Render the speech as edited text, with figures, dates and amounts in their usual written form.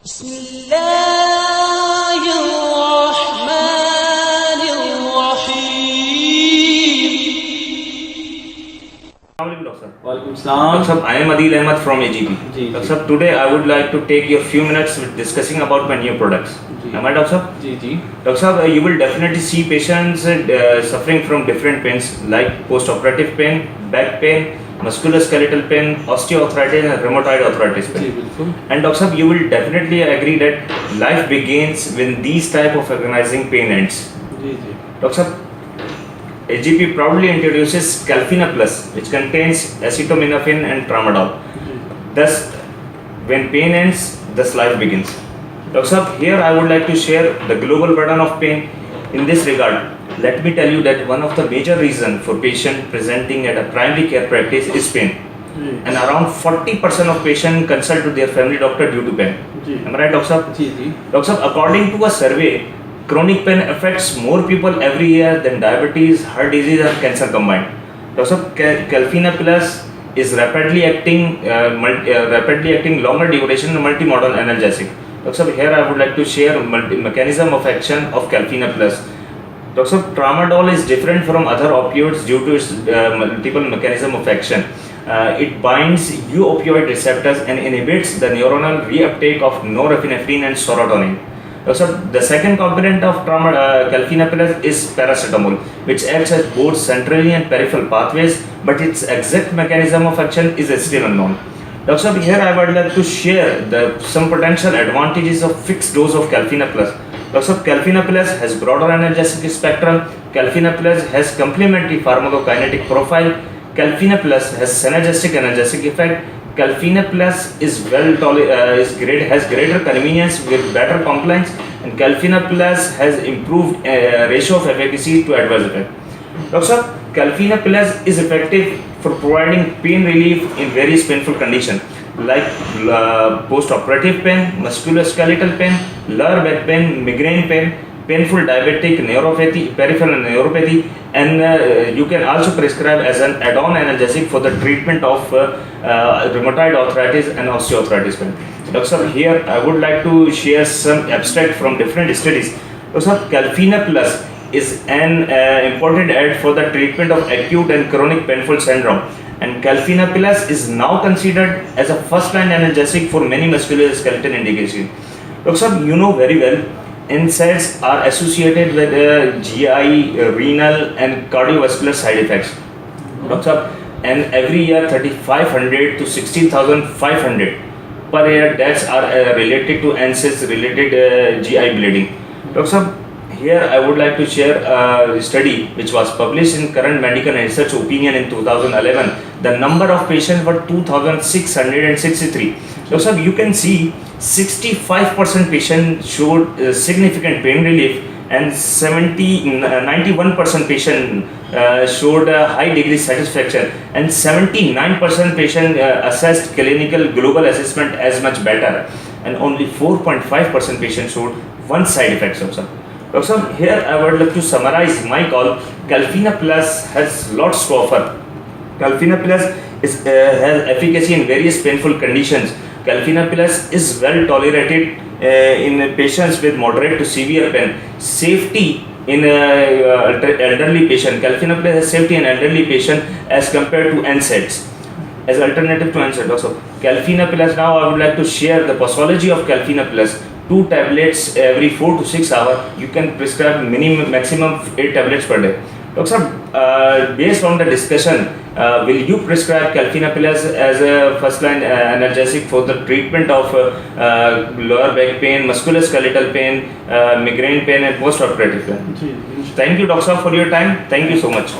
بسم الله الرحمن الرحيم. Walaikum Salam. Dr. Sahab, I am Adil Ahmed from AGP. Dr. Sahab, today I would like to take your few minutes with discussing about my new products. Am I, Dr. Sahab? Dr. Sahab, you will definitely see patients suffering from different pains like post-operative pain, back pain, musculoskeletal pain, osteoarthritis and rheumatoid arthritis pain. And Dr. Sahab, you will definitely agree that life begins when these type of agonizing pain ends. Dr. Sahab, AGP proudly introduces Calfina Plus, which contains acetaminophen and tramadol. Thus, when pain ends, thus life begins. Dr. Sahab, here I would like to share the global burden of pain. In this regard, let me tell you that one of the major reasons for patient presenting at a primary care practice is pain. And around 40% of patients consult to their family doctor due to pain. Am I right, Dr. Sahab? Dr. Sahab, according to a survey, chronic pain affects more people every year than diabetes, heart disease and cancer combined. Dr. Sahab, Calfina Plus is rapidly acting longer duration multimodal analgesic. Dr. Sahab, here I would like to share mechanism of action of Calfina Plus. Dr. Sahab, tramadol is different from other opioids due to its multiple mechanism of action. It binds opioid receptors and inhibits the neuronal reuptake of norepinephrine and serotonin. So the second component of Calfina Plus is paracetamol, which acts as both centrally and peripheral pathways, but its exact mechanism of action is still unknown. Dr. Sahab, here I would like to share some potential advantages of fixed dose of Calfina Plus. Dr. Sahab, Calfina Plus has broader analgesic spectrum. Calfina Plus has complementary pharmacokinetic profile. Calfina Plus has synergistic analgesic effect. Calfina Plus is has greater convenience with better compliance, and Calfina Plus has improved ratio of efficacy to adverse effect. Dr. Sahab, Calfina Plus is effective for providing pain relief in various painful conditions like post-operative pain, musculoskeletal pain, lower back pain, migraine pain, painful diabetic neuropathy, peripheral neuropathy, and you can also prescribe as an add-on analgesic for the treatment of rheumatoid arthritis and osteoarthritis pain. Dr. Sahab, here I would like to share some abstract from different studies. Dr. Sahab, Calfina Plus is an important aid for the treatment of acute and chronic painful syndrome, and Calfina Plus is now considered as a first-line analgesic for many musculoskeletal indications. Dr. Sahab, you know very well, NSAIDs are associated with GI, renal and cardiovascular side effects. Dr. Sahab, and every year 3,500 to 16,500 per year deaths are related to NSAIDs related GI bleeding. Dr. Sahab, here I would like to share a study which was published in Current Medical Research Opinion in 2011. The number of patients were 2,663. Dr. Sahab, you can see 65% patients showed significant pain relief, and 91% patient showed a high degree satisfaction, and 79% patient assessed clinical global assessment as much better, and only 4.5% patient showed one side effect. Dr. Sahab, here I would like to summarize my call. Calfina Plus has lots to offer. Calfina Plus has efficacy in various painful conditions. Calfina Plus is well tolerated in patients with moderate to severe pain. Safety in elderly patient. Calfina Plus has safety in elderly patient as compared to NSAIDs, as alternative to NSAIDs. Also, Calfina Plus, now I would like to share the posology of Calfina Plus. 2 tablets every 4 to 6 hours. You can prescribe maximum 8 tablets per day. Dr. Sahab, based on the discussion, will you prescribe Calfina Plus as a first-line analgesic for the treatment of lower back pain, musculoskeletal pain, migraine pain, and post-operative pain? Thank you, Dr. Sahab, for your time. Thank you so much.